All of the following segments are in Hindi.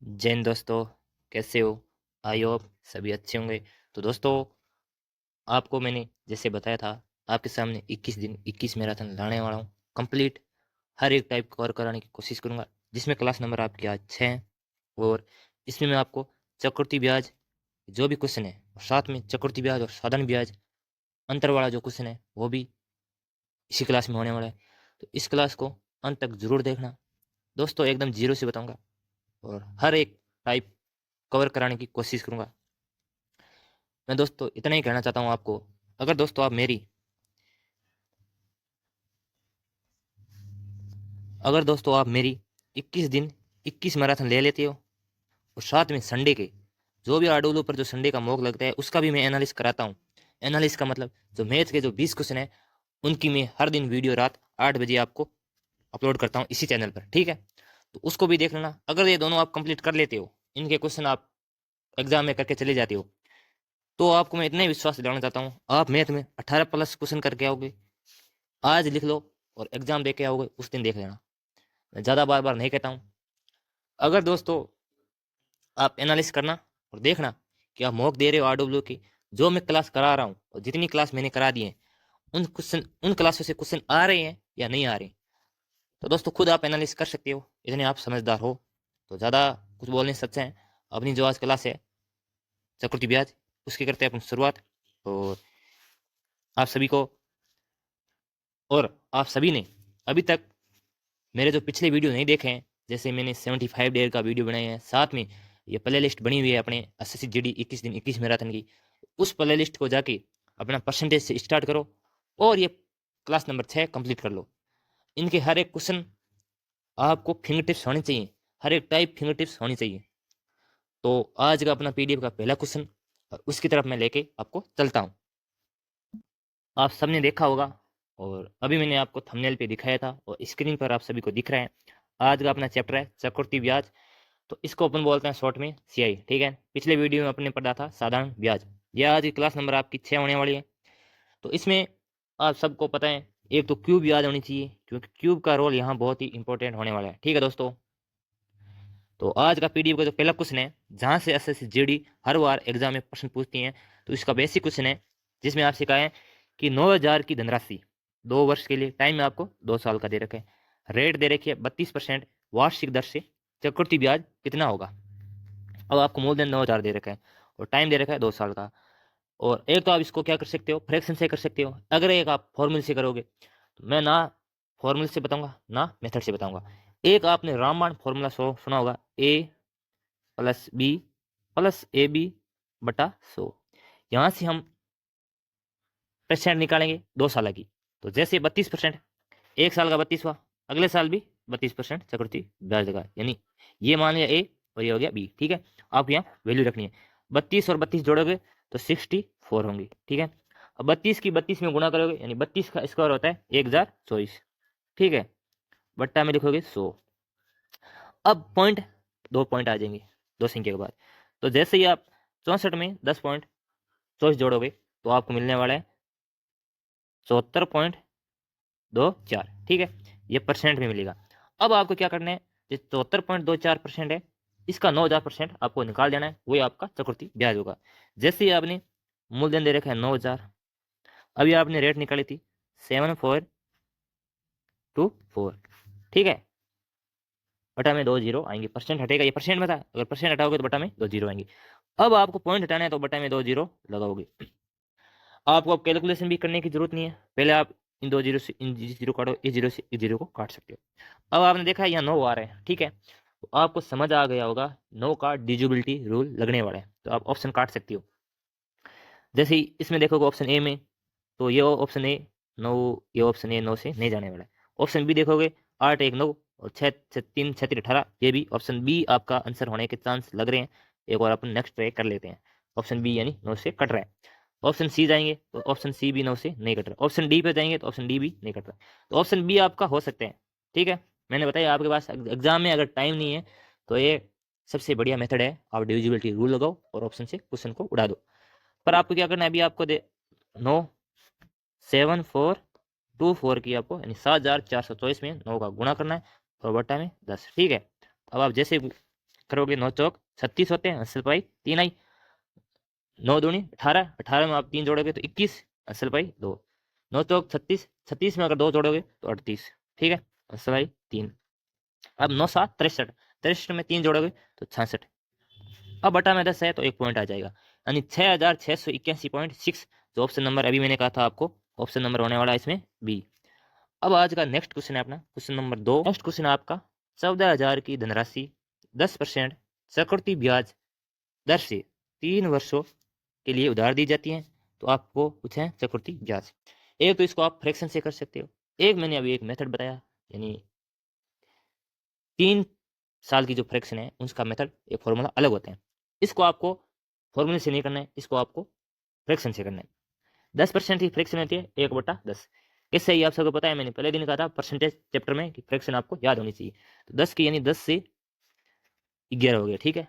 जय हिंद दोस्तों, कैसे हो? आई होप सभी अच्छे होंगे। तो दोस्तों, आपको मैंने जैसे बताया था, आपके सामने 21 दिन 21 मैराथन लाने वाला हूँ। कंप्लीट हर एक टाइप कवर कराने की कोशिश करूँगा, जिसमें क्लास नंबर आपके आज 6 हैं। और इसमें मैं आपको चक्रवृद्धि ब्याज जो भी क्वेश्चन है, और साथ में चक्रवृद्धि ब्याज और साधारण ब्याज अंतर वाला जो क्वेश्चन है, वो भी इसी क्लास में होने वाला है। तो इस क्लास को अंत तक जरूर देखना दोस्तों। एकदम जीरो से बताऊंगा और हर एक टाइप कवर कराने की कोशिश करूंगा। मैं दोस्तों इतना ही कहना चाहता हूँ आपको। अगर दोस्तों आप मेरी अगर दोस्तों आप मेरी 21 दिन 21 मैराथन ले लेते हो, और साथ में संडे के जो भी आडोलो पर जो संडे का मॉक लगता है उसका भी मैं एनालिस कराता हूँ। एनालिस का मतलब जो मैथ के जो 20 क्वेश्चन है उनकी मैं हर दिन वीडियो रात 8 बजे आपको अपलोड करता हूँ इसी चैनल पर, ठीक है? तो उसको भी देख लेना। अगर ये दोनों आप कंप्लीट कर लेते हो, इनके क्वेश्चन आप एग्जाम में करके चले जाते हो, तो आपको मैं इतना ही विश्वास दिलाना चाहता हूँ, आप मैथ में 18+ क्वेश्चन करके आओगे। आज लिख लो और एग्जाम दे के आओगे, उस दिन देख लेना। मैं ज़्यादा बार बार नहीं कहता हूँ। अगर दोस्तों आप एनालिस करना और देखना कि आप मॉक दे रहे हो आरडब्ल्यू की, जो मैं क्लास करा रहा हूँ और जितनी क्लास मैंने करा दी है, उन क्लासों से क्वेश्चन आ रहे हैं या नहीं आ रहे, तो दोस्तों खुद आप एनालिस कर सकते हो। इतने आप समझदार हो तो ज़्यादा कुछ बोलने से अच्छा है अपनी जो आज क्लास है चक्रवृद्धि ब्याज, उसकी करते हैं अपन शुरुआत। और आप सभी को और आप सभी ने अभी तक मेरे जो पिछले वीडियो नहीं देखे हैं, जैसे मैंने 75 डेज का वीडियो बनाया है, साथ में ये प्ले लिस्ट बनी हुई है अपने एसएससी जीडी 21 दिन 21 मैराथन की, उस प्ले लिस्ट को जाके अपना परसेंटेज से स्टार्ट करो और ये क्लास नंबर 6 कंप्लीट कर लो। इनके हर एक क्वेश्चन आपको फिंगर टिप्स होनी चाहिए, हर एक टाइप फिंगर टिप्स होनी चाहिए। तो आज का अपना पीडीएफ का पहला क्वेश्चन और उसकी तरफ मैं लेके आपको चलता हूँ। आप सबने देखा होगा और अभी मैंने आपको थंबनेल पे दिखाया था और स्क्रीन पर आप सभी को दिख रहा है। आज का अपना चैप्टर है चक्रवृद्धि ब्याज। तो इसको अपन बोलते हैं शॉर्ट में सीआई, ठीक है? पिछले वीडियो में अपने पढ़ा था साधारण ब्याज। यह आज की क्लास नंबर आपकी 6 होने वाली है। तो इसमें आप सबको पता है, एक तो क्यूब याद होनी चाहिए, क्योंकि क्यूब का रोल यहाँ बहुत ही इंपॉर्टेंट होने वाला है, ठीक है दोस्तों? तो आज का पीडीएफ का जो पहला क्वेश्चन है, जहाँ से एसएससी जीडी हर बार एग्जाम में प्रश्न पूछती हैं, तो इसका बेसिक क्वेश्चन है, जिसमें आपसे कहा है कि 9,000 की धनराशि 2 वर्ष के लिए, टाइम में आपको 2 साल का दे रखे, रेट दे रखी है 32% वार्षिक दर से, चक्रवृद्धि ब्याज कितना होगा? अब आपको मूलधन 9,000 दे रखा है और टाइम दे रखा है 2 साल का। और एक तो आप इसको क्या कर सकते हो, फ्रैक्शन से कर सकते हो। अगर एक आप फॉर्मूले से करोगे, तो मैं ना फॉर्मूले से बताऊंगा ना मेथड से बताऊंगा। एक आपने रामबाण फॉर्मूला सुना होगा, A+B+AB/100। यहाँ से हम परसेंट निकालेंगे 2 साल की। तो जैसे 32%, 1 साल का 32 हुआ, अगले साल भी 32% चक्रवृद्धि ब्याज लगा, यानी ये मान लिया ए और ये हो गया बी, ठीक है? आप यहाँ वैल्यू रखनी है। 32 और 32 जोड़ोगे तो 64 होंगी, ठीक है? अब 32 की 32 में गुणा करोगे, यानी 32 का स्क्वायर होता है 1024, ठीक है? बट्टा में लिखोगे 100। अब पॉइंट, 2 पॉइंट आ जाएंगे 2 संख्या के बाद। तो जैसे ही आप 64 में 10.24 जोड़ोगे, तो आपको मिलने वाला है 74.24, ठीक है? ये परसेंट में मिलेगा। अब आपको क्या करना है, जो 74.24% है, इसका 9,000% आपको निकाल देना है, वही आपका चक्रवृद्धि ब्याज होगा। जैसे ही आपने मूलधन दे रखा है 9,000, अभी आपने रेट निकाली थी 7424, ठीक है? बटा में 2 जीरो आएंगे, परसेंट हटेगा, ये परसेंट में था, अगर परसेंट हटाओगे तो बटा में 2 जीरो आएंगे। अब आपको पॉइंट हटाना है तो बटा में 2 जीरो लगाओगे। आपको अब कैलकुलेशन भी करने की जरूरत नहीं है, पहले आप इन 2 जीरो से इन जीरो काटो, इस जीरो से इस जीरो को काट सकते हो। अब आपने देखा है यहाँ 9 आ रहे हैं, ठीक है? तो आपको समझ आ गया होगा 9 का डिजिबिलिटी रूल लगने वाला है, तो आप ऑप्शन काट सकते हो। जैसे ही इसमें देखोगे ऑप्शन ए में, तो ये ऑप्शन ए 9, ये ऑप्शन ए 9 से नहीं जाने वाला है। ऑप्शन बी देखोगे 8 1 9 और 6 3 36 18, ये भी ऑप्शन बी आपका आंसर होने के चांस लग रहे हैं। एक और अपन नेक्स्ट ट्राई कर लेते हैं। ऑप्शन बी यानी 9 से कट रहा है। ऑप्शन सी जाएंगे तो ऑप्शन सी भी 9 से नहीं कट रहा। ऑप्शन डी पे जाएंगे तो ऑप्शन डी भी नहीं कट रहा। तो ऑप्शन बी आपका हो सकते हैं, ठीक है? मैंने बताया आपके पास एग्जाम में अगर टाइम नहीं है, तो ये सबसे बढ़िया मेथड है, आप डिविजिबिलिटी रूल लगाओ और ऑप्शन से क्वेश्चन को उड़ा दो। पर आपको क्या करना है, अभी आपको दे 97424 की आपको, यानी 7,424 में 9 का गुणा करना है और बट्टा में 10, ठीक है? अब आप जैसे करोगे 9 चौक 36 होते हैं, असल पाई 3 आई, 9 दूनी 18, 18 में आप 3 जोड़ोगे तो 21, असल पाई 2, 9 चौक 36, 36 में अगर 2 जोड़ोगे तो 38, ठीक है, असल पाई 3। अब 9 7 63, 63 में 3 जोड़ोगे तो 66। अब बटा में 10 है तो 1 पॉइंट आ जाएगा, यानी 6681.6, जो ऑप्शन नंबर अभी मैंने कहा था आपको, ऑप्शन नंबर होने वाला है इसमें बी। अब आज का नेक्स्ट क्वेश्चन है अपना क्वेश्चन नंबर 2। नेक्स्ट क्वेश्चन है आपका 14,000 की धनराशि 10% चक्रवृद्धि ब्याज दर से 3 वर्षों के लिए उधार दी जाती है, तो आपको कुछ है चक्रवृद्धि ब्याज। एक तो इसको आप फ्रैक्शन से कर सकते हो, एक मैंने अभी एक मेथड बताया, यानी 3 साल की जो फ्रैक्शन है उसका मेथड एक फॉर्मूला अलग होते हैं। इसको आपको फॉर्मूले से नहीं करना है, इसको आपको फ्रैक्शन से करना है। 10% की फ्रैक्शन होती है 1/10। किससे ही आप सबको पता है, मैंने पहले दिन कहा था परसेंटेज चैप्टर में कि फ्रैक्शन आपको याद होनी चाहिए। तो 10 की यानी 10 से 11 हो गया, ठीक है।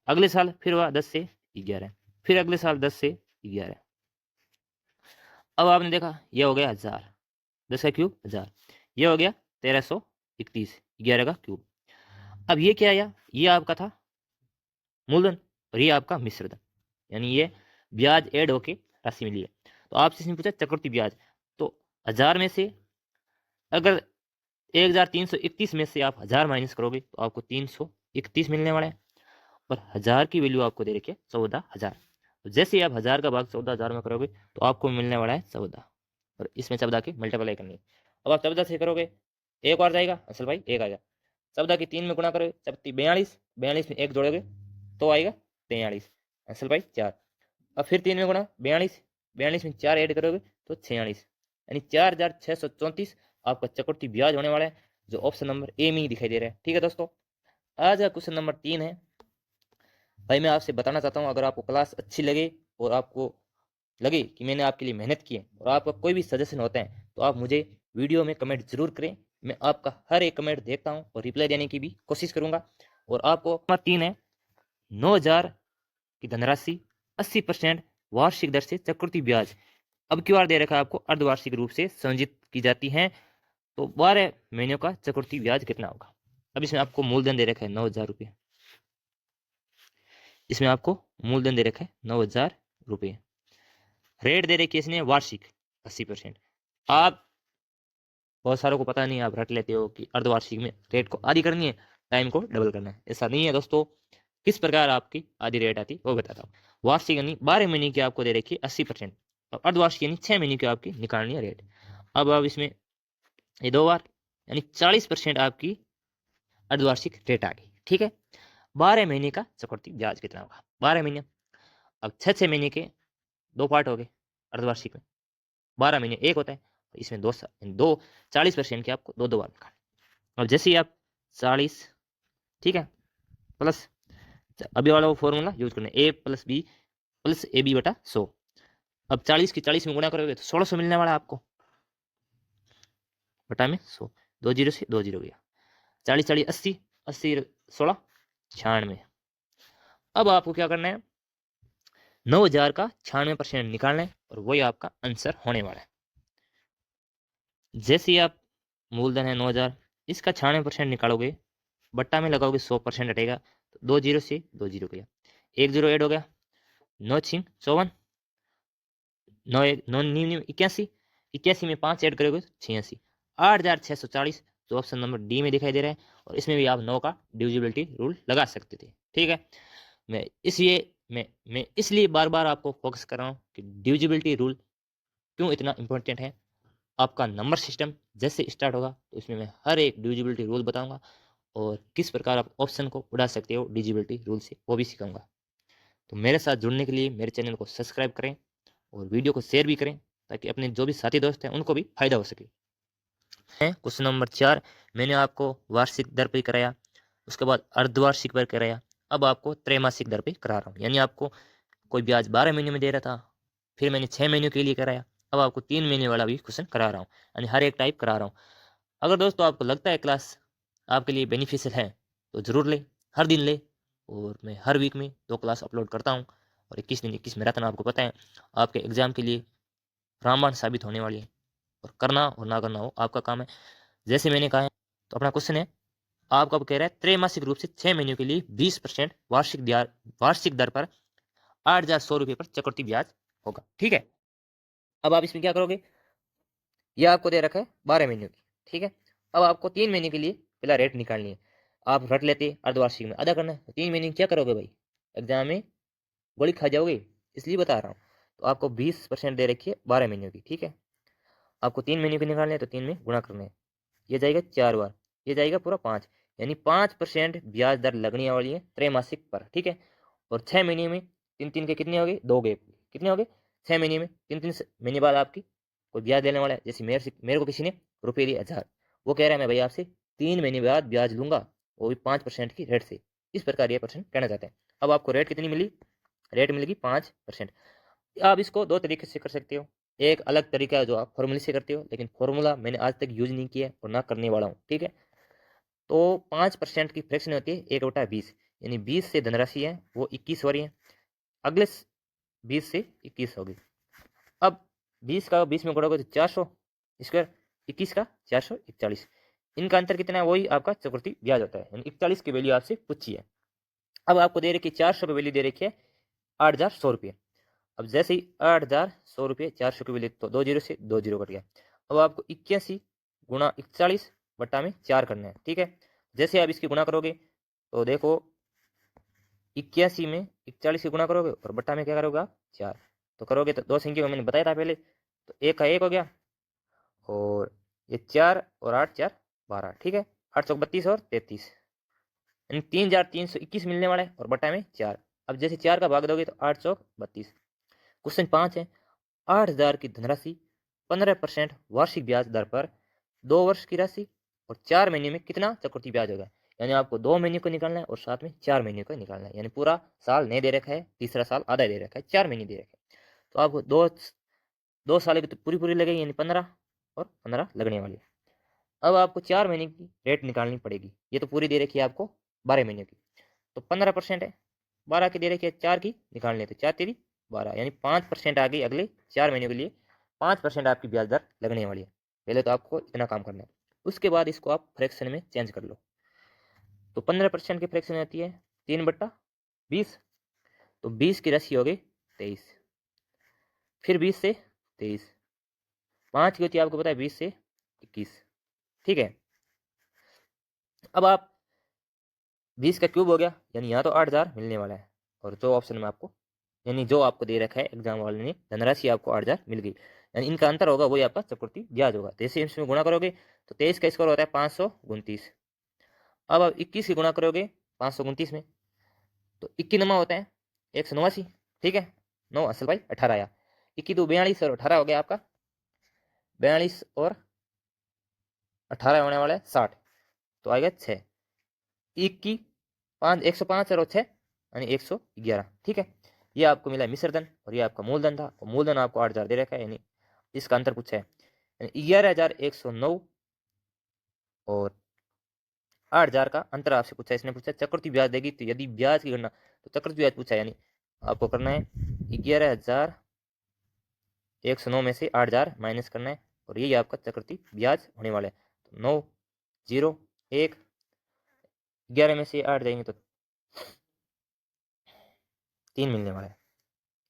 अगले साल फिर हुआ 10 से 11, फिर अगले साल 10 से 11। अब आपने देखा ये हो गया 1000, 10 का क्यूब 1000, ये हो गया 1331, 11 का क्यूब। अब ये क्या आया, ये आपका था मूलधन और ये आपका मिश्रधन, यानी ये ब्याज ऐड होके राशि मिली है। तो आपसे इसने पूछा चक्रवृद्धि ब्याज, तो 1000 में से अगर 1331 में से आप 1000 माइनस करोगे तो आपको 331 मिलने वाला है, और 1000 की वैल्यू आपको दे रखी है 14,000। तो जैसे ही आप 1000 का भाग 14,000 में करोगे तो आपको मिलने वाला है 14, और इसमें 14 की मल्टीप्लाई करनी है। अब आप 14 से करोगे एक बार जाएगा, असल भाई एक आएगा, 14 की 3 में गुणा करोगे 42, 42 में एक जोड़ोगे तो आएगा 43, असल भाई 4। अब फिर 3 में गुणा 42, 42 में 4 ऐड करोगे तो 46, यानी 4,634 आपका चक्रवृद्धि ब्याज होने वाला है, जो ऑप्शन नंबर ए में ही दिखाई दे रहा है। ठीक है दोस्तों, आज का क्वेश्चन नंबर 3 है। भाई मैं आपसे बताना चाहता हूँ, अगर आपको क्लास अच्छी लगे और आपको लगे कि मैंने आपके लिए मेहनत की है और आपका कोई भी सजेशन होता है तो आप मुझे वीडियो में कमेंट जरूर करें। मैं आपका हर एक कमेंट देखता हूँ और रिप्लाई देने की भी कोशिश करूंगा। और आपको नंबर 3 है 9,000 की धनराशि 80% वार्षिक दर से चक्रवृद्धि ब्याज अब की बार दे रखा है आपको अर्धवार्षिक रूप से संयोजित की जाती है, तो 12 महीनों का चक्रवृद्धि ब्याज कितना होगा। अब इसमें आपको मूलधन दे रखा है 9,000 रुपये, इसमें आपको मूलधन दे रखा है 9,000 रुपये, रेट दे रखी है इसने वार्षिक 80%। आप बहुत सारों को पता नहीं, आप रट लेते हो कि अर्धवार्षिक में रेट को आधी करनी है, टाइम को डबल करना है। ऐसा नहीं है दोस्तों। किस प्रकार आपकी आधी रेट आती है वो बताता हूँ। वार्षिक यानी 12 महीने की आपको दे रखी है 80%, और अर्धवार्षिक यानी 6 महीने की आपकी निकालनी है रेट। अब इसमें ये 2 बार यानी 40% आपकी अर्धवार्षिक रेट आ गई, ठीक है। 12 महीने का चक्रवृद्धि ब्याज कितना होगा, 12 महीने। अब 6 महीने के 2 पार्ट हो गए अर्धवार्षिक में, 12 महीने एक होता है, इसमें 40% के आपको 2 बार निकालना। अब जैसे ही आप 40, ठीक है, प्लस अभी वाला वो फॉर्मूला यूज करना है, a+b+ab/100। अब 40 की 40 में गुणा करोगे तो 1600 मिलने वाला है आपको, बटा में 100, 2 जीरो से 2 जीरो गया, 40 40 80, 80 16 96। अब आपको क्या करना है, 9,000 का 96% निकालना है और वही आपका आंसर होने वाला है। जैसे ही आप मूलधन है 9,000, इसका 96% निकालोगे, बट्टा में लगाओगे 100% हटेगा, तो 2 जीरो से 2 जीरो गया, 1 जीरो ऐड हो गया, 9 6 54, 9 1 9 9 81, 81 में 5 ऐड करोगे तो 86, 8,640, जो ऑप्शन नंबर डी में दिखाई दे रहा है। और इसमें भी आप 9 का डिविजिबिलिटी रूल लगा सकते थे, ठीक है। मैं इसलिए बार बार आपको फोकस कर रहा हूँ कि डिविजिबिलिटी रूल क्यों इतना इंपॉर्टेंट है। आपका नंबर सिस्टम जैसे स्टार्ट होगा तो इसमें मैं हर एक डिविजिबिलिटी रूल बताऊंगा, और किस प्रकार आप ऑप्शन को उड़ा सकते हो डिविजिबिलिटी रूल से वो भी सिखाऊंगा। तो मेरे साथ जुड़ने के लिए मेरे चैनल को सब्सक्राइब करें और वीडियो को शेयर भी करें, ताकि अपने जो भी साथी दोस्त हैं उनको भी फायदा हो सके। क्वेश्चन नंबर 4 मैंने आपको वार्षिक दर पर कराया, उसके बाद अर्धवार्षिक पर कराया, अब आपको त्रैमासिक दर पर करा रहा हूँ। यानी आपको कोई ब्याज 12 महीने में दे रहा था, फिर मैंने 6 महीनों के लिए कराया, अब आपको 3 महीने वाला भी क्वेश्चन करा रहा हूँ, यानी हर एक टाइप करा रहा हूँ। अगर दोस्तों आपको लगता है क्लास आपके लिए बेनिफिशियल है तो ज़रूर ले, हर दिन ले। और मैं हर वीक में 2 क्लास अपलोड करता हूँ, और 21 दिन 21 मैराथन आपको पता है आपके एग्जाम के लिए रामबाण साबित होने वाली है। और करना और ना करना हो आपका काम है। जैसे मैंने कहा है, तो अपना क्वेश्चन है आपको अब कह रहा है त्रैमासिक रूप से 6 महीनों के लिए 20% वार्षिक दर पर 8,100 रुपये पर चक्रवृद्धि ब्याज होगा। ठीक है, अब आप इसमें क्या करोगे, ये आपको दे रखा है 12 महीनों की। ठीक है, अब आपको 3 महीने के लिए पहला रेट निकालनी है। आप रट लेते अर्धवार्षिक में आधा करना है, तो 3 महीने क्या करोगे भाई, एग्जाम में गोली खा जाओगे, इसलिए बता रहा हूँ। तो आपको 20% दे रखी है 12 महीनों की। ठीक है, आपको 3 महीने की निकालने हैं, तो 3 में गुणा करना है, ये जाएगा 4 बार, ये जाएगा पूरा 5, यानी 5% ब्याज दर लगने वाली है त्रैमासिक पर। ठीक है, और 6 महीने में तीन तीन के कितने हो गए, 2 गए, कितने हो गए 6 महीने में, तीन तीन महीने बाद आपकी कोई ब्याज देने वाला है। जैसे मेरे को किसी ने रुपये दिए 1000, वो कह रहा है मैं भाई आपसे 3 महीने बाद ब्याज लूंगा, वो भी 5% की रेट से। इस प्रकार ये परसेंट कहना चाहते हैं। अब आपको रेट कितनी मिली, रेट मिलेगी 5%। आप इसको दो तरीके से कर सकते हो, एक अलग तरीका है जो आप फॉर्मूले से करते हो, लेकिन फॉर्मूला मैंने आज तक यूज नहीं किया और ना करने वाला हूँ। ठीक है, तो 5% की फ्रैक्शन होती है 1/20, यानी 20 से धनराशि है वो 21 हो रही है, अगले 20 से 21 होगी। अब 20 का 20 में गुणोगे तो 400 स्क्वायर, 21 का 441, इनका अंतर कितना है, वही आपका चक्रवृद्धि ब्याज होता है, यानी 41 की वैल्यू आपसे पूछी है। अब आपको दे रखी है 400 की वैल्यू दे रखी है 8,100 रुपये। अब जैसे ही 8,100 रुपये 400 की वैल्यू, तो 2 जीरो से 2 जीरो कट गया। अब आपको 81 गुणा 41 बट्टा में 4 करना है। ठीक है, जैसे आप इसकी गुणा करोगे तो देखो 81 में 41 की गुणा करोगे और बट्टा में क्या करोगे आप 4, तो करोगे तो दो संख्या मैंने बताया था पहले, तो एक का एक हो गया, और ये 4 और 8 4 12। ठीक है, 832 और 33, यानी 3,321 मिलने वाला है, और बट्टा में 4। अब जैसे 4 का भाग दोगे तो 832। क्वेश्चन 5 है, 8,000 की धनराशि 15% वार्षिक ब्याज दर पर 2 वर्ष की राशि और 4 महीने में कितना चक्रवृद्धि ब्याज होगा। यानी आपको 2 महीने को निकालना है और साथ में 4 महीने को निकालना है, यानी पूरा साल नहीं दे रखा है, तीसरा साल आधा दे रखा है, 4 महीने दे रखे हैं। तो आपको दो साल की तो पूरी पूरी लगेगी, यानी 15 और 15 लगने वाली है। अब आपको 4 महीने की रेट निकालनी पड़ेगी, ये तो पूरी दे रखी है आपको 12 महीने की, तो 15% है, 12 की दे रखी है, 4 की निकालनी है, तो 4 तेरी 12, यानी 5% आ गई अगले 4 महीने के लिए, 5% आपकी ब्याज दर लगने वाली है। पहले तो आपको इतना काम करना है, उसके बाद इसको आप फ्रैक्शन में चेंज कर लो। तो 15% की फ्रैक्शन आती है 3/20, तो 20 की राशि हो गई 23, फिर 20 से 23, 5 की होती है आपको पता है 20 से 21। ठीक है, अब आप 20 का क्यूब हो गया, यानी यहाँ तो 8,000 मिलने वाला है, और जो ऑप्शन में आपको, यानी जो आपको दे रखा है एग्जाम वाले ने, धनराशि आपको 8,000 मिल गई, यानी इनका अंतर होगा वही आपका चक्रवृद्धि ब्याज होगा। जैसे इसमें गुणा करोगे तो 23 का स्कोर होता है 529। अब आप 21 की गुणा करोगे 529 में, तो 21 नमा होता है 189। ठीक है, 9 असल भाई 18 आया, 21 तो 42 और 18 हो गया आपका 42, और 18 होने वाला है 60, तो आएगा 6, 21 5 105 और 6 यानी 111। ठीक है, ये आपको मिला मिश्र धन, और ये आपका मूलधन था, और मूलधन आपको 8,000 दे रखा है, यानी इसका अंतर पूछा है, यानी 11,109 और 8,000 का अंतर आपसे पूछा है। इसने पूछा चक्रवृद्धि ब्याज देगी, तो यदि ब्याज की गणना, तो चक्रवृद्धि ब्याज पूछा है, यानी आपको करना है 11,109 में से 8,000 माइनस करना है, और यही आपका चक्रवृद्धि ब्याज होने वाला है। तो 9 0 1, 11 में से 8 जाएंगे तो 3 मिलने वाला है,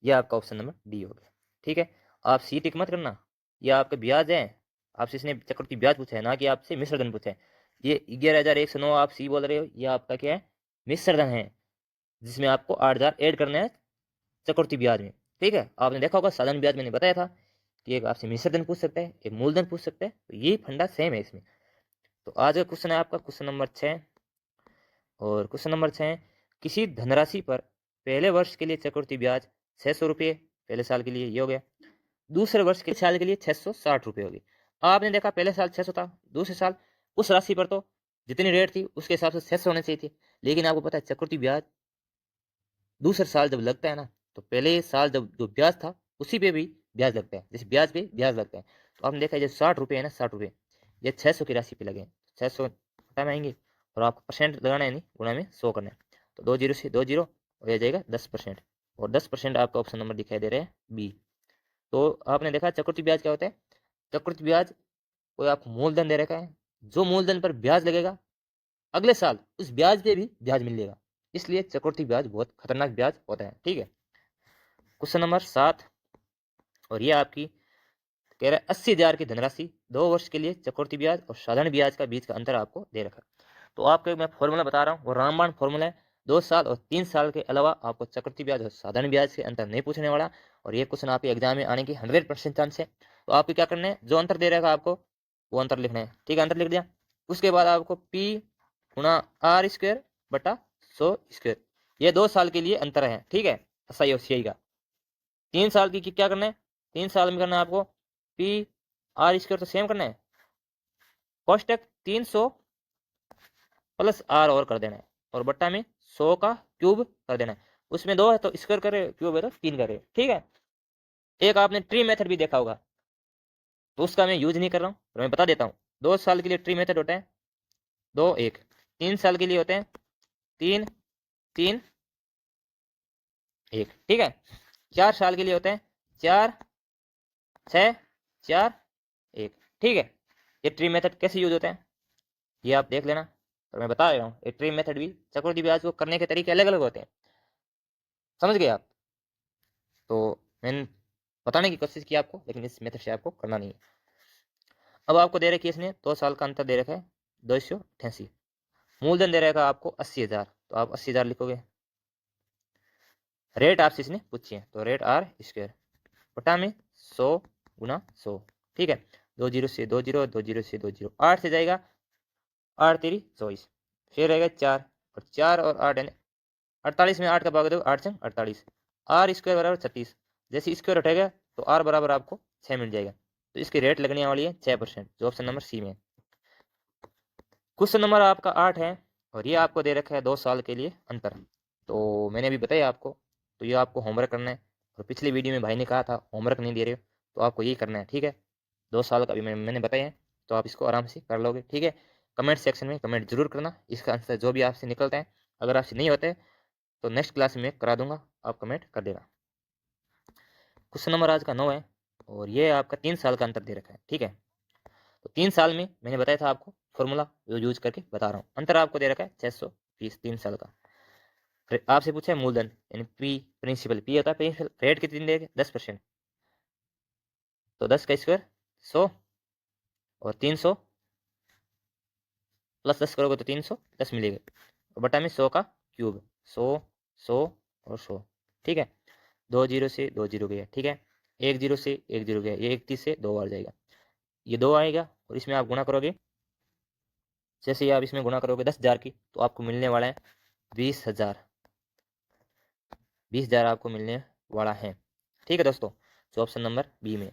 यह आपका ऑप्शन नंबर डी हो गया। ठीक है, आप सी टिक मत करना, ये आपका ब्याज है, आपसे इसने चक्रवृद्धि ब्याज पूछा है, ना कि आपसे मिश्र धन पूछा है। ये 11,109 आप सी बोल रहे हो, ये आपका क्या है, मिश्र धन है, जिसमें आपको 8,000 ऐड करना है चक्रवृद्धि ब्याज में। ठीक है, आपने देखा होगा साधारण ब्याज मैंने बताया था कि एक आपसे मिश्र धन पूछ सकता है, एक मूलधन पूछ सकता है, तो ये फंडा सेम है इसमें। तो आज का क्वेश्चन है आपका क्वेश्चन नंबर 6, और क्वेश्चन नंबर 6, किसी धनराशि पर पहले वर्ष के लिए चक्रवृद्धि ब्याज 600 रुपये पहले साल के लिए, ये हो गया, दूसरे वर्ष के साल के लिए 660 रुपये होगी। आपने देखा पहले साल 600 था, दूसरे साल उस राशि पर तो जितनी रेट थी उसके हिसाब से 600 होने चाहिए थे, लेकिन आपको पता है चक्रवृद्धि ब्याज दूसरे साल जब लगता है ना, तो पहले साल जब जो ब्याज था उसी पे भी ब्याज लगता है, जैसे ब्याज पे ब्याज लगता है। तो आपने देखा जो 60 रुपये है ना, 60 रुपये ये 600 की राशि पे लगे, 600 हटा में आएंगे, और आपको परसेंट लगाना है, नहीं गुणा में 100 करना है, तो 2 जीरो से 2 जीरो, और यह जाएगा 10%, और 10% आपका ऑप्शन नंबर दिखाई दे रहा है बी। तो आपने देखा चक्रवृद्धि ब्याज क्या होता है, चक्रवृद्धि ब्याज कोई आपको मूलधन दे रखा है, जो मूलधन पर ब्याज लगेगा अगले साल उस ब्याज पे भी ब्याज मिलेगा। इसलिए चक्रवृद्धि ब्याज बहुत खतरनाक ब्याज होता है। ठीक है, क्वेश्चन नंबर 7, और ये आपकी कह रहा है 80,000 की धनराशि 2 वर्ष के लिए चक्रवृद्धि ब्याज और साधारण ब्याज का बीच का अंतर आपको दे रखा है। तो आपको मैं फॉर्मूला बता रहा हूँ, वो रामबाण फॉर्मूला है। 2 साल और 3 साल के अलावा आपको चक्रवृद्धि ब्याज और साधारण ब्याज के अंतर नहीं पूछने वाला, और ये क्वेश्चन आपके एग्जाम में आने की 100% चांस है। तो आपको क्या करना है, जो अंतर दे रहेगा आपको वो अंतर लिखना है। ठीक है, अंतर लिख दिया। उसके बाद आपको P गुणा आर स्क्वायर बटा 100 स्क्वायर, ये 2 साल के लिए अंतर है। ठीक है, सही और सही का 3 साल की क्या करना है, 3 साल में करना है आपको P आर स्क्वायर तो सेम करना है, कोष्टक 300 प्लस आर और कर देना है, और बट्टा में 100 का क्यूब कर देना है। उसमें 2 है तो स्क्वायर करे, क्यूब है तो 3 करे। ठीक है, एक आपने ट्री मेथड भी देखा होगा, तो उसका मैं यूज नहीं कर रहा हूँ, तो मैं बता देता हूँ। 2 साल के लिए ट्री मेथड होता है 2 1, 3 साल के लिए होते हैं 3 3 1। ठीक है, 4 साल के लिए होते हैं 4 6 4 1। ठीक है, ये ट्री मेथड कैसे यूज होते हैं ये आप देख लेना, तो मैं बता रहा हूँ। ये ट्री मेथड भी चक्रवृद्धि ब्याज को करने के तरीके अलग अलग होते हैं, समझ गए आप। तो मैंने बताने की कोशिश की आपको, लेकिन इस मेथड से आपको करना नहीं है। अब आपको दे रखी है इसने 2 साल का अंतर दे रखा है 288, मूलधन दे रखा आपको 80,000, तो आप 80,000 लिखोगे। रेट आपसे इसने पूछी है, तो रेट आर स्क्वायर बटा में 100 गुना 100। ठीक है, 2 जीरो से 2 जीरो, 2 जीरो से 2 जीरो, 8 से जाएगा 8 तेरी 24, फिर रहेगा 4 और 4 और 8 यानी 48 में 8 का भाग दो, 8 से 48, आर स्क्वायर बराबर 36। जैसे स्क्वायर उठेगा तो आर बराबर आपको 6 मिल जाएगा, तो इसकी रेट लगने वाली है 6%, जो ऑप्शन नंबर सी में है। क्वेश्चन नंबर आपका 8 है, और ये आपको दे रखा है 2 साल के लिए अंतर। तो मैंने अभी बताया आपको, तो ये आपको होमवर्क करना है, और पिछली वीडियो में भाई ने कहा था होमवर्क नहीं दे रहे हो, तो आपको यही करना है। ठीक है, 2 साल का भी मैंने बताया है, तो आप इसको आराम से कर लोगे। ठीक है, कमेंट सेक्शन में कमेंट जरूर करना, इसका आंसर जो भी आपसे निकलता है। अगर आपसे नहीं होता है तो नेक्स्ट क्लास में करा दूंगा, आप कमेंट कर देना। क्वेश्चन नंबर आज का 9 है, और ये आपका 3 साल का अंतर दे रखा है। ठीक है, तो 3 साल में मैंने बताया था आपको फॉर्मूला यूज करके बता रहा हूँ। अंतर आपको दे रखा है 620 3 साल का। फिर आपसे पूछा है मूलधन यानी पी प्रिंसिपल, पी होता है प्रिंसिपल, रेट कितनी देगा 10%, तो 10 का स्क्वायर 100 और 300 प्लस 10 करोगे तो 310 मिलेगा, और बटा में 100 का क्यूब, 100 100 और 100। ठीक है, 2 जीरो से 2 जीरो गया। ठीक है, 1 जीरो से 1 जीरो गया, ये 31 से 2 बार जाएगा, ये 2 आएगा, और इसमें आप गुणा करोगे। जैसे ही आप इसमें गुणा करोगे 10,000 की, तो आपको मिलने वाला है 20,000, 20,000 आपको मिलने वाला है। ठीक है दोस्तों, जो ऑप्शन नंबर बी में।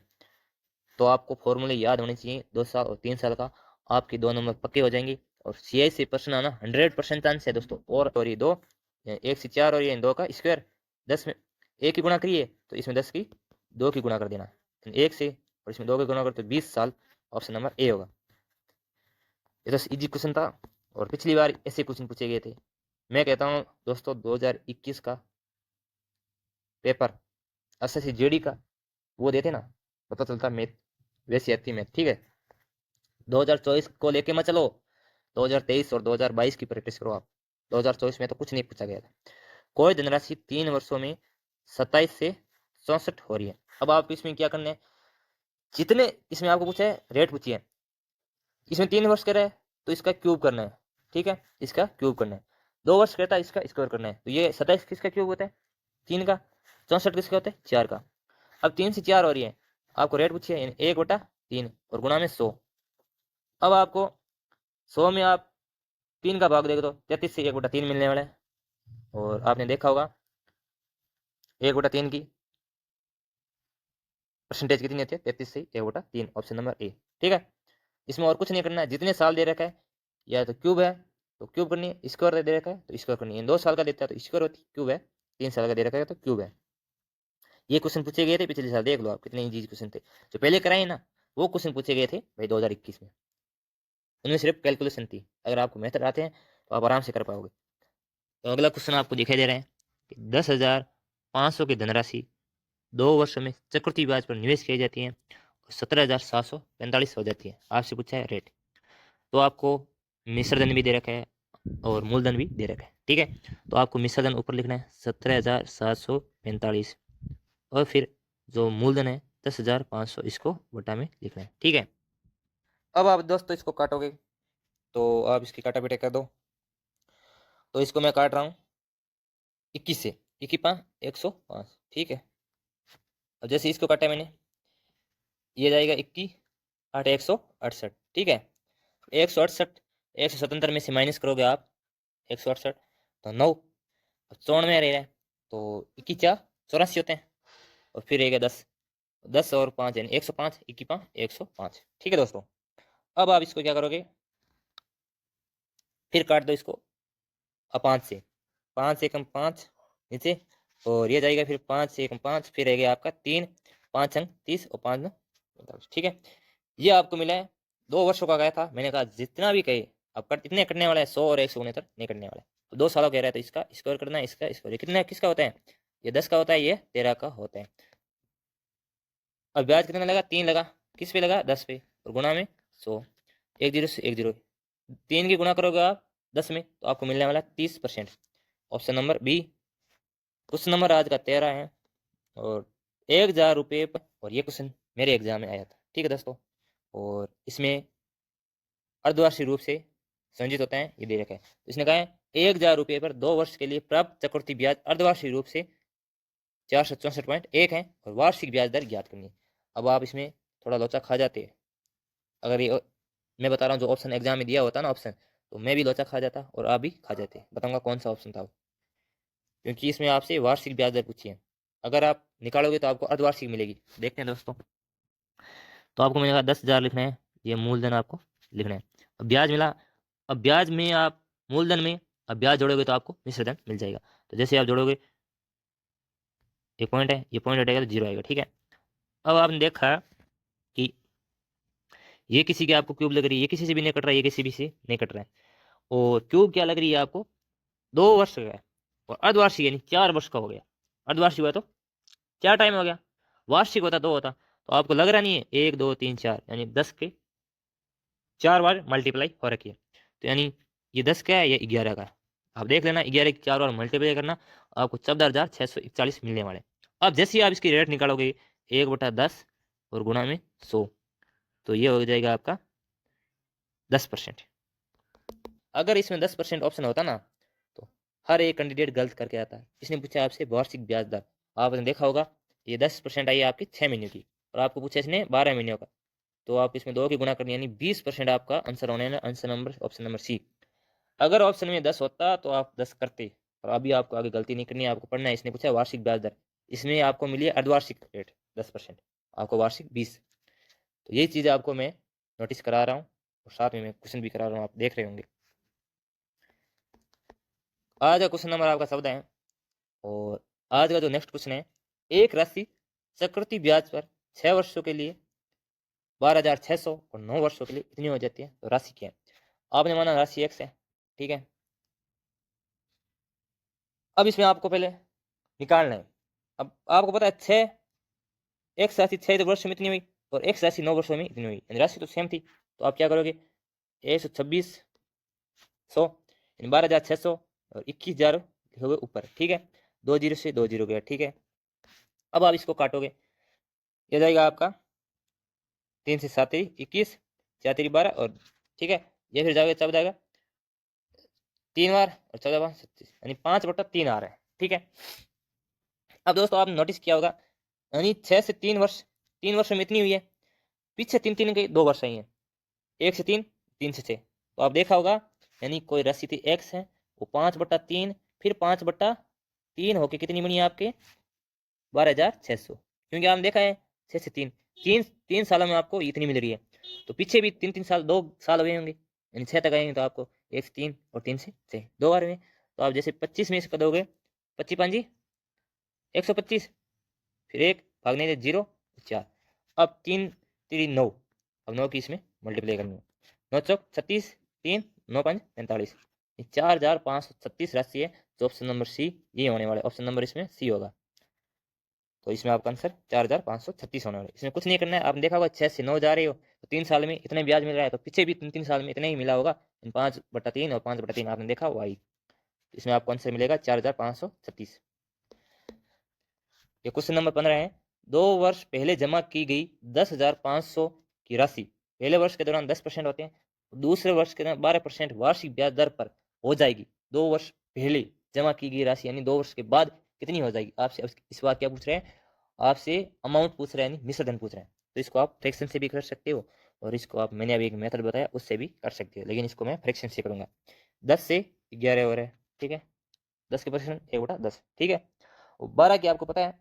तो आपको फॉर्मूले याद होने चाहिए 2 साल और 3 साल का, आपकी 2 नंबर पक्के हो जाएंगे, और CI से प्रश्न आना 100% चांस है दोस्तों। और ये 2 1 से 4 और ये 2 का स्क्वायर 10 में 1 की गुणा करिए, तो इसमें 10 की 2 की गुणा कर देना, 1 से और इसमें 2 की गुणा कर तो 20 साल, ऑप्शन नंबर ए होगा। ये तो इजी क्वेश्चन था, और पिछली बार ऐसे क्वेश्चन पूछे गए थे। मैं कहता हूँ दोस्तों 2021 का पेपर SSC JD का वो देते ना, पता चलता मैथ वैसी आती मैथ। ठीक है, 2024 को लेके मत चलो, 2023 और 2022 की प्रैक्टिस करो आप। 2024 में तो कुछ नहीं पूछा गया था। कोई धनराशि 3 वर्षों में 27 से 64 हो रही है। अब आप इसमें क्या करना है, जितने इसमें आपको पूछा है रेट पूछी है, इसमें 3 वर्ष कह रहा है तो इसका क्यूब करना है। ठीक है, इसका क्यूब करना है। 2 वर्ष कहता है इसका स्क्वायर करना है, तो ये 27 किसका क्यूब होता है 3 का, 64 किसका होता है 4 का। अब 3 से 4 हो रही है, आपको रेट पूछिए यानी 1/3 और गुणा में 100। अब आपको 100 में आप 3 का भाग देगा तो 33 से 1/3 मिलने वाला है, और आपने देखा होगा 1/3 की परसेंटेज कितनी होती है 33 से 1/3, ऑप्शन नंबर ए। ठीक है, इसमें और कुछ नहीं करना है, जितने साल दे रखा है या तो क्यूब है तो क्यूब करनी है, स्क्वायर दे रखा है तो स्क्वायर करनी है। 2 साल का देता है तो स्क्वायर होती है, क्यूब है। 3 साल का दे रखा है तो क्यूब है। ये क्वेश्चन पूछे गए थे पिछले साल, देख लो आप कितने इजी क्वेश्चन थे जो पहले कराए ना, वो क्वेश्चन पूछे गए थे भाई 2021 में। उनमें सिर्फ कैलकुलेशन थी, अगर आपको मेथड आते हैं तो आप आराम से कर पाओगे। तो अगला क्वेश्चन आपको दिखाई दे रहा है कि 10,500 की धनराशि 2 वर्षों में चक्रवृद्धि ब्याज पर निवेश की जाती है और 17,745 हो जाती है। आपसे पूछा है रेट। तो आपको मिश्र धन भी दे रखा है और मूलधन भी दे रखा है। ठीक है, तो आपको मिश्रधन ऊपर लिखना है 17,745 और फिर जो मूलधन है 10,500 इसको बटा में लिखना है। ठीक है, अब आप दोस्तों इसको काटोगे तो आप इसकी काटा बेटे कर दो। तो इसको मैं काट रहा हूँ 21 से, 21 105। ठीक है, अब जैसे इसको काटा मैंने, ये जाएगा 21 8 168। ठीक है, 168 177 में से माइनस करोगे आप 168 तो 9, 94 रह रहा है तो 21 4 84 होते हैं और फिर रहेगा 10, 10 और 5 यानी 105, 21 105। ठीक है दोस्तों, अब आप इसको क्या करोगे, फिर काट दो इसको 5 से, 5 से कम 5 नीचे और ये जाएगा फिर 5 से कम 5, फिर रहेगा आपका 3, 5 अंक 30 और 5 45। ठीक है, ये आपको मिला है 2 वर्षों का गया था। मैंने कहा जितना भी कहे अब कट इतने कटने वाला है 100 और 169 नहीं कटने वाला है, तो 2 सालों कह रहा है तो इसका स्क्वायर करना है, इसका स्क्वायर कितना किसका होता है, ये 10 का होता है, ये 13 का होता है। अब ब्याज कितना लगा, 3 लगा, किस पे लगा 10 पे और गुणा में 100, 10 से 10, 3 की गुणा करोगे आप 10 में तो आपको मिलने वाला 30%। Option number B. Question number आज का 13 है और 1,000 रुपये पर, और ये क्वेश्चन मेरे एग्जाम में आया था। ठीक है दोस्तों, और इसमें अर्धवार्षिक रूप से संचित होता है, ये दे रखा है। तो इसने कहा है 1,000 रुपये पर 2 वर्ष के लिए प्राप्त चक्रवृद्धि ब्याज अर्धवार्षिक रूप से 464.1 है और वार्षिक ब्याज दर ज्ञात करनी है। अब आप इसमें थोड़ा लोचा खा जाते हैं, अगर ये मैं बता रहा हूँ जो ऑप्शन एग्जाम में दिया होता ना ऑप्शन, तो मैं भी लोचा खा जाता और आप भी खा जाते। बताऊंगा कौन सा ऑप्शन था वो, क्योंकि इसमें आपसे वार्षिक ब्याज दर पूछी है। अगर आप निकालोगे तो आपको अर्धवार्षिक मिलेगी। देखते हैं दोस्तों, तो आपको मिलेगा 10,000 लिखना है, ये मूलधन आपको लिखना है। अब ब्याज मिला, अब ब्याज में आप मूलधन में अब ब्याज जोड़ोगे तो आपको मिश्रधन मिल जाएगा। तो जैसे आप जोड़ोगे, एक पॉइंट है, ये पॉइंट हटेगा तो 0 आएगा। ठीक है, अब आपने देखा कि ये किसी की आपको क्यूब लग रही है, ये किसी से भी नहीं कट रहा है, ये किसी भी से नहीं कट रहा है, और क्यूब क्या लग रही है आपको 2 वर्ष का है और अर्धवार्षिक यानी 4 वर्ष का हो गया। अर्धवार्षिक हुआ तो क्या टाइम हो गया, वार्षिक होता 2 होता, तो आपको लग रहा नहीं है 1 2 3 4 यानी 10 के 4 बार मल्टीप्लाई हो रखी है। तो यानी ये 10 का है, ये 11 का है। आप देख लेना 11 की 4 बार मल्टीप्लाई करना, आपको 14,641 मिलने वाले। अब जैसे ही आप इसकी रेट निकालोगे 1/10 और गुणा में 100, तो ये हो जाएगा आपका 10%। अगर इसमें 10% ऑप्शन होता ना तो हर एक कैंडिडेट गलत करके आता है। इसने पूछा आपसे वार्षिक ब्याज दर, आपने देखा होगा ये 10% आई है आपकी 6 महीने की, और आपको पूछा इसने 12 महीनों का, तो आप इसमें 2 की गुणा करनी यानी 20% आपका आंसर होने वाला। Answer number option number C. अगर ऑप्शन में 10 होता तो आप 10 करते, और अभी आपको आगे गलती नहीं करनी है, आपको पढ़ना है। इसने पूछा वार्षिक ब्याज दर, इसमें आपको मिली है अर्धवार्षिक रेट 10%, आपको वार्षिक 20। तो ये चीज़ आपको मैं नोटिस करा रहा हूँ और साथ में मैं क्वेश्चन भी करा रहा हूँ, आप देख रहे होंगे। आज का क्वेश्चन नंबर आपका 14 है और आज का जो नेक्स्ट क्वेश्चन है, एक राशि चक्रवृद्धि ब्याज पर 6 वर्षों के लिए 12,600 और 9 वर्षों के लिए इतनी हो जाती है, तो राशि क्या है। आपने माना राशि एक्स है, ठीक है। अब इसमें आपको पहले निकालना है। अब आपको पता है 6 एक्स राशि 6 वर्ष में इतनी हुई और एक्स राशि 9 वर्षों में इतनी हुई, यानी राशि तो सेम थी। तो आप क्या करोगे, 126,100 यानी 12,600 और 21,000 लिखोगे ऊपर, ठीक है। 2 जीरो से 2 जीरो गया, ठीक है। अब आप इसको काटोगे, यह जाएगा आपका 3 से 7 21, 4 12 और ठीक है, ये फिर जाएगा चब जाएगा 3 बार और 14 बार 36 यानी 5/3 आ रहा है, ठीक है। अब दोस्तों आप नोटिस किया होगा यानी 6 से 3 वर्ष, 3 वर्ष में इतनी हुई है, पीछे 3 के 2 वर्ष आई है, 1 से 3, 3 से 6। तो आप देखा होगा यानी कोई राशि थी एक्स है, वो 5/3 फिर 5/3 होके कितनी बनी आपके 12,600, क्योंकि आपने देखा है 6 से 3, 3 सालों में आपको इतनी मिल रही है। तो पीछे भी 3 साल 2 साल हुए होंगे यानी 6 तक आएंगे, तो आपको 1 से 3 और 3 से 6 2 बार में। तो आप जैसे 25 में इसका दोगे 25 5 125, फिर 1 भागने से 0 4, अब 3 3 9, अब 9 की इसमें मल्टीप्लाई करनी है, 9 चौक 36, 3 9 5 45, 4,536 राशि है। तो ऑप्शन नंबर सी ये होने वाला है, ऑप्शन नंबर इसमें सी होगा। तो इसमें आपका आंसर 4,536 होने वाला है। इसमें कुछ नहीं करना है, आपने देखा होगा 6 से 9 जा रहे हो तो 3 साल में इतने ब्याज मिल रहा है, तो पीछे भी 3-3 साल में इतने ही मिला होगा। 5/3 और 5/3 आपने देखा वाई, इसमें आपको आंसर मिलेगा 4536। ये क्वेश्चन नंबर 15 है। 2 वर्ष पहले जमा की गई 10,500 की राशि पहले वर्ष के दौरान 10% होते हैं, दूसरे वर्ष के दौरान 12% वार्षिक ब्याज दर पर हो जाएगी। 2 वर्ष पहले जमा की गई राशि यानी 2 वर्ष के बाद कितनी हो जाएगी। आपसे इस बात क्या पूछ रहे हैं, आपसे अमाउंट पूछ रहे हैं, यानी मिश्रधन पूछ रहे हैं। तो इसको आप फ्रैक्शन से भी कर सकते हो, और इसको आप, मैंने अभी एक मेथड बताया उससे भी कर सकते हो, लेकिन इसको मैं फ्रैक्शन से करूंगा। 10 से 11 हो रहा है, ठीक है, 10 के परसेंट 1/10, ठीक है। और 12 की आपको पता है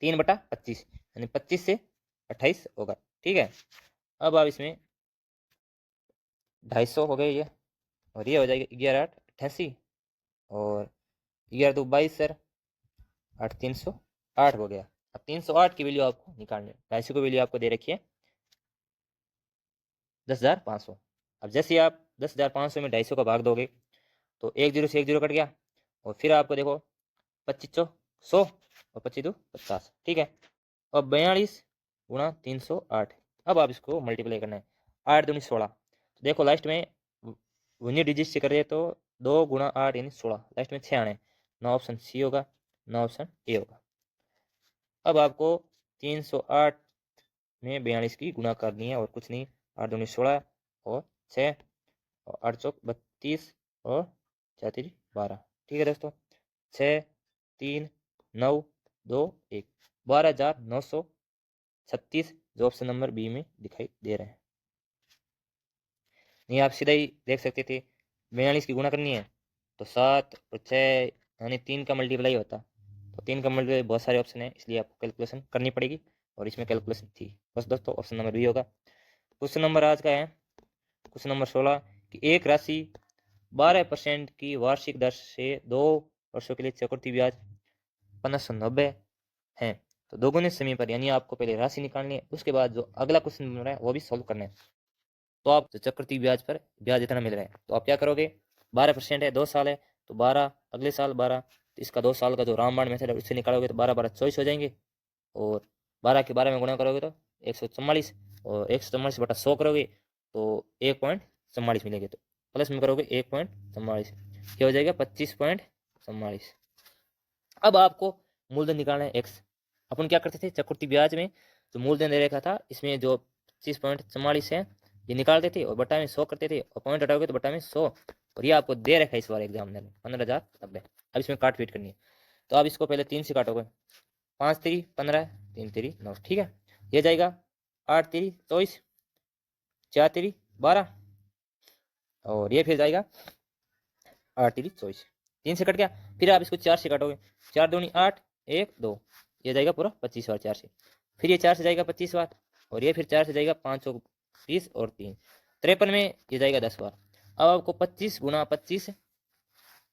3/25, यानी 25 से 28 होगा, ठीक है। अब आप इसमें 250 हो गए ये, और ये हो जाएगा 11/8 88, और 11×2 = 22 सर, 8/308 हो गया। अब 308 की वैल्यू आपको निकालनी है। 250 की वैल्यू आपको दे रखी है 10,500। अब जैसे आप 10,500 में 250 का भाग दोगे तो 1 0 से 1 0 कट गया, और फिर आपको देखो 25 100 और 25 2 50, ठीक है। अब 42 × 308। अब आप इसको मल्टीप्लाई करना है, 8 दूनी 16। तो देखो लास्ट में यूनिट डिजिट से करें तो 2 × 8 यानी 16, लास्ट में 6 आने, 9 ऑप्शन सी होगा, 9 ऑप्शन ए होगा। अब आपको 308 में 42 की गुणा करनी है और कुछ नहीं, 8 दूनी 16 और 6 और 8 चौक 32 और 4 3 12, ठीक है दोस्तों। 6 3 9 2 1 12,936, जो ऑप्शन नंबर बी में दिखाई दे रहे हैं। नहीं, आप सीधा ही देख सकते थे, 42 की गुणा करनी है तो 7 और 6 यानी 3 का मल्टीप्लाई होता, तो 3 का मल्टीप्लाई बहुत सारे ऑप्शन है, इसलिए आपको कैलकुलेशन करनी पड़ेगी, और इसमें कैलकुलेशन थी। बस दोस्तों ऑप्शन नंबर बी होगा। क्वेश्चन नंबर आज का है क्वेश्चन नंबर 16 कि एक राशि 12% की वार्षिक दर से 2 वर्षों के लिए चक्रवृद्धि ब्याज 1590 है, तो दोगुने समय पर, यानी आपको पहले राशि निकालनी है, उसके बाद जो अगला क्वेश्चन बन रहा है वो भी सॉल्व करना है। तो आप चक्रवृद्धि ब्याज पर ब्याज इतना मिल रहा है, तो आप क्या करोगे, 12% है, 2 साल है, तो 12 अगले साल 12, तो इसका 2 साल का जो रामबाण मेथड है उससे निकालोगे तो 12 12 24 हो जाएंगे, और 12 के 12 में गुणा करोगे तो 144, और 144/100 करोगे तो 1.44 मिलेंगे, तो प्लस में करोगे 1.44, क्या हो जाएगा 25.44। अब आपको मूलधन निकालना है x। अपन क्या करते थे, चक्रवृद्धि ब्याज में जो मूलधन दे रखा था इसमें जो 25.44 है ये निकालते थे और बटा में 100 करते थे, और पॉइंट हटाओगे तो बटा में 100, और ये आपको दे रखा है इस बार एग्जाम में 15,090। अब इसमें काट पीट करनी है, तो आप इसको पहले 3 से काटोगे, 5 3 15, 3 3 9, ठीक है। ये जाएगा 8 3 24, 4 3 12, और ये फिर जाएगा 8 3 24, 3 से कट गया। फिर आप इसको 4 से काटोगे, 4 दूनी 8 1 2, ये जाएगा पूरा 25 बार 4 से, फिर ये 4 से जाएगा 25 बार, और ये फिर 4 से जाएगा 520 और 3 53 में ये जाएगा 10 बार। अब आपको 25 × 25,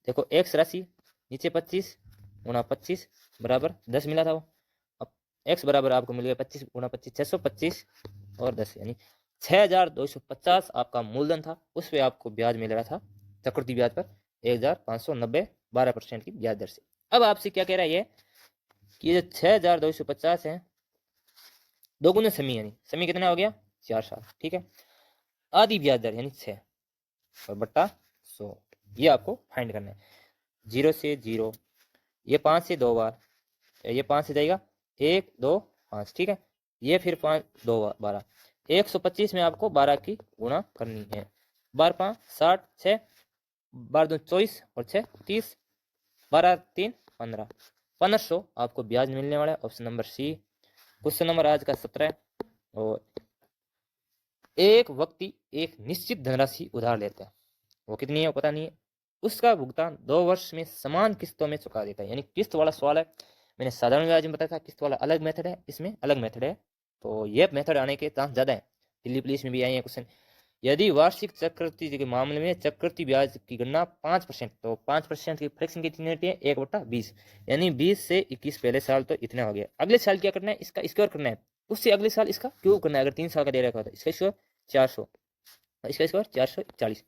देखो एक्स राशि नीचे 25 × 25 बराबर 10 मिला था वो, अब एक्स बराबर आपको मिल गया 25 × 25 625 और 10, यानी 6,250 आपका मूलधन था, उस पर आपको ब्याज मिल रहा था चक्रवृद्धि ब्याज पर 1,590 12% की ब्याज दर से। अब आपसे क्या कह रहा है ये कि ये 6,250 है, दोगुने समी, यानी समी कितना हो गया 4 साल, ठीक है। आधी ब्याज दर यानी 6 और बट्टा 100, ये आपको फाइंड करना है। 0 से 0, ये 5 से 2 बार, ये 5 से जाएगा 1 2 5, ठीक है। ये फिर 5 2 12, 125 में आपको 12 की गुणा करनी है, 12 5 60, 6 12 2 24 और 6 30, 12 3 15, 1500 आपको ब्याज मिलने वाला है, option number C. Question number आज का 17, और एक व्यक्ति एक निश्चित धनराशि उधार लेता है, वो कितनी है वो पता नहीं है, उसका भुगतान 2 वर्ष में समान किस्तों में चुका देता है, यानी किस्त वाला सवाल है। मैंने साधारण ब्याज में बताया था, किस्त वाला अलग मेथड है, इसमें अलग मेथड है, तो ये मेथड आने के चांस ज़्यादा है। दिल्ली पुलिस में भी आए हैं क्वेश्चन, यदि वार्षिक चक्रवृद्धि के मामले में चक्रवृद्धि ब्याज की गणना 5%, तो 5% की फ्रैक्शन कितनी होती है 1/20, यानी 20 से 21 पहले साल तो इतना हो गया। अगले साल क्या करना है, इसका स्क्वायर करना है, उससे अगले साल इसका क्यों करना है। अगर 3 साल का दे रखा होता इसका स्क्वायर 400, इसका स्क्वायर 440,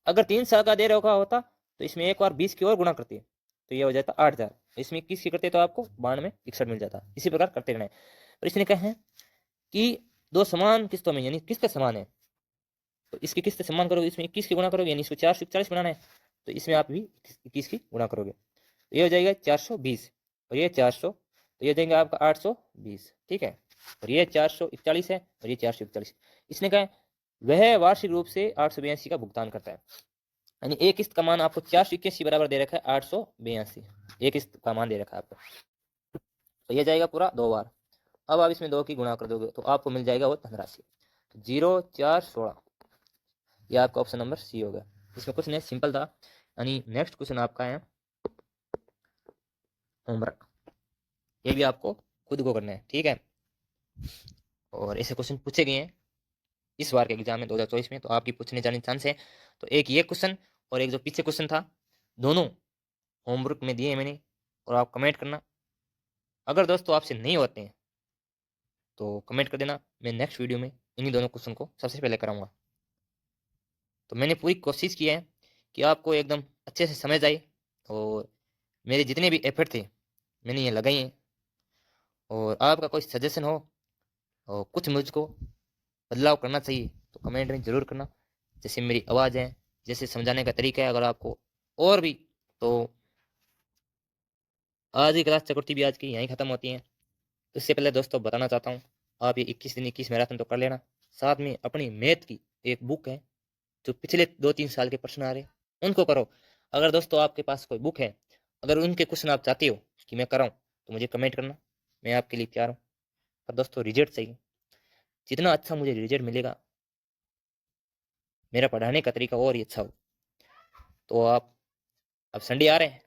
अगर 3 साल का दे रखा होता तो इसमें एक बार 20 की और गुणा करती है तो ये हो जाता 8,000, इसमें 21 की करते तो आपको 92 61 मिल जाता। इसी प्रकार करते रहना है। और इसने कहा है कि दो समान किस्तों में, यानी किस्त समान है तो इसकी किस्त समान करोगे, इसमें 21 की गुणा करोगे, यानी इसको 441 बनाना है तो इसमें आप भी 21 की गुणा करोगे तो ये हो जाएगा 420 और ये 400 तो ये देंगे आपका 820। ठीक है, और ये 441 है और ये 441। इसने कहा वह वार्षिक रूप से 882 का भुगतान करता है, यानी एक किस्त का मान आपको 481 बराबर दे रखा है 882, एक किस्त का मान दे रखा है आपको। तो ये जाएगा पूरा 2 बार। अब आप इसमें 2 की गुणा कर दोगे तो आपको मिल जाएगा वो धनराशि। तो 0 4 16 ये आपका ऑप्शन नंबर सी होगा। इसमें कुछ नहीं, सिंपल था। यानी नेक्स्ट क्वेश्चन आपका है होमवर्क, ये भी आपको खुद को करना है। ठीक है, और ऐसे क्वेश्चन पूछे गए हैं इस बार के एग्जाम में 2024 में, तो आपकी पूछने जाने चांस है। तो एक ये क्वेश्चन और एक जो पीछे क्वेश्चन था, दोनों होमवर्क में दिए हैं मैंने, और आप कमेंट करना। अगर दोस्तों आपसे नहीं होते हैं तो कमेंट कर देना, मैं नेक्स्ट वीडियो में इन्हीं दोनों क्वेश्चन को सबसे पहले कराऊंगा। तो मैंने पूरी कोशिश की है कि आपको एकदम अच्छे से समझ आए, और मेरे जितने भी एफर्ट थे मैंने ये लगाए हैं। और आपका कोई सजेशन हो और कुछ मुझको बदलाव करना चाहिए तो कमेंट में ज़रूर करना। जैसे मेरी आवाज़ है, जैसे समझाने का तरीका है, अगर आपको और भी, तो आज ही क्लास चकुर्ती भी आज की यहीं ख़त्म होती है। तो इससे पहले दोस्तों बताना चाहता हूँ, आप ये 21 दिन 21 मैराथन तो कर लेना, साथ में अपनी मैथ की एक बुक है जो पिछले 2-3 साल के प्रश्न आ रहे उनको करो। अगर दोस्तों आपके पास कोई बुक है, अगर उनके क्वेश्चन आप चाहते हो कि मैं कराऊँ तो मुझे कमेंट करना, मैं आपके लिए तैयार हूँ। पर दोस्तों रिजल्ट चाहिए, जितना अच्छा मुझे रिजल्ट मिलेगा, मेरा पढ़ाने का तरीका और ही अच्छा हो। तो आप अब संडे आ रहे हैं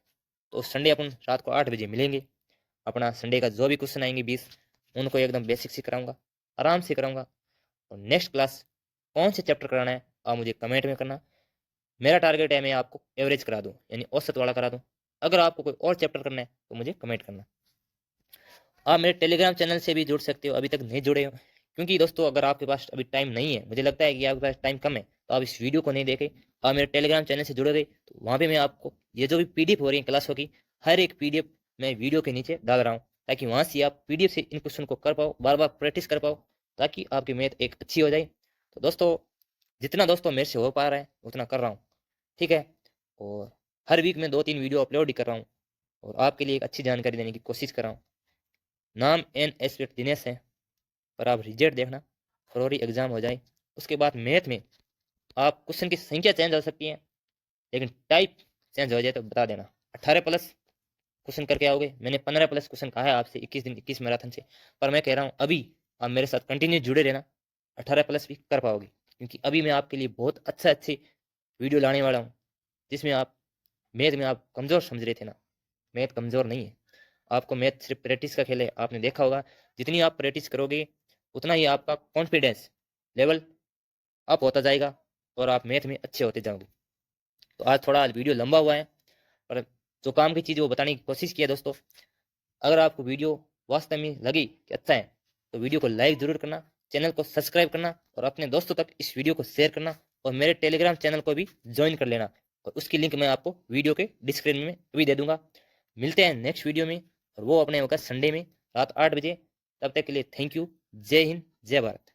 तो संडे अपन रात को 8 बजे मिलेंगे। अपना संडे का जो भी क्वेश्चन आएंगे 20, उनको एकदम बेसिक से कराऊंगा, आराम से कराऊंगा। और नेक्स्ट क्लास कौन से चैप्टर कराना है आप मुझे कमेंट में करना। मेरा टारगेट है मैं आपको एवरेज करा दूँ, यानी औसत वाला करा दूँ। अगर आपको कोई और चैप्टर करना है तो मुझे कमेंट करना। आप मेरे टेलीग्राम चैनल से भी जुड़ सकते हो, अभी तक नहीं जुड़े हो। क्योंकि दोस्तों अगर आपके पास अभी टाइम नहीं है, मुझे लगता है कि आपके पास टाइम कम है, तो आप इस वीडियो को नहीं देखे, आप मेरे टेलीग्राम चैनल से जुड़े रहे, तो वहाँ पे मैं आपको ये जो भी पीडीएफ हो रही है क्लासों की, हर एक पीडीएफ मैं वीडियो के नीचे डाल रहा हूँ, ताकि वहाँ से आप पीडीएफ से इन क्वेश्चन को कर पाओ, बार बार प्रैक्टिस कर पाओ, ताकि आपकी मैथ एक अच्छी हो जाए। तो दोस्तों जितना दोस्तों मेरे से हो पा रहा है उतना कर रहा हूँ। ठीक है, और हर वीक में 2-3 वीडियो अपलोड ही कर रहा हूँ, और आपके लिए एक अच्छी जानकारी देने की कोशिश कर रहा हूँ। नाम NS दिनेश है, पर आप रिजल्ट देखना, फरवरी एग्जाम हो जाए उसके बाद मैथ में आप क्वेश्चन की संख्या चेंज हो सकती है, लेकिन टाइप चेंज हो जाए तो बता देना। 18 प्लस क्वेश्चन करके आओगे, मैंने 15 प्लस क्वेश्चन कहा है आपसे 21 दिन 21 मैराथन से, पर मैं कह रहा हूँ अभी आप मेरे साथ कंटिन्यू जुड़े रहना, 18 प्लस भी कर पाओगे। क्योंकि अभी मैं आपके लिए बहुत अच्छे वीडियो लाने वाला हूँ, जिसमें आप मैथ में आप कमज़ोर समझ रहे थे ना, मैथ कमज़ोर नहीं है। आपको मैथ सिर्फ प्रैक्टिस का खेल है, आपने देखा होगा जितनी आप प्रैक्टिस करोगे उतना ही आपका कॉन्फिडेंस लेवल अप होता जाएगा और आप मैथ में अच्छे होते जाओगे। तो आज थोड़ा वीडियो लंबा हुआ है, पर जो काम की चीज़ वो बताने की कोशिश किया दोस्तों। अगर आपको वीडियो वास्तव में लगी कि अच्छा है तो वीडियो को लाइक ज़रूर करना, चैनल को सब्सक्राइब करना, और अपने दोस्तों तक इस वीडियो को शेयर करना, और मेरे टेलीग्राम चैनल को भी ज्वाइन कर लेना, और उसकी लिंक मैं आपको वीडियो के डिस्क्रिप्शन में भी दे दूंगा। मिलते हैं नेक्स्ट वीडियो में, और वो अपने होगा संडे में रात 8 बजे। तब तक के लिए थैंक यू। जय हिंद, जय भारत।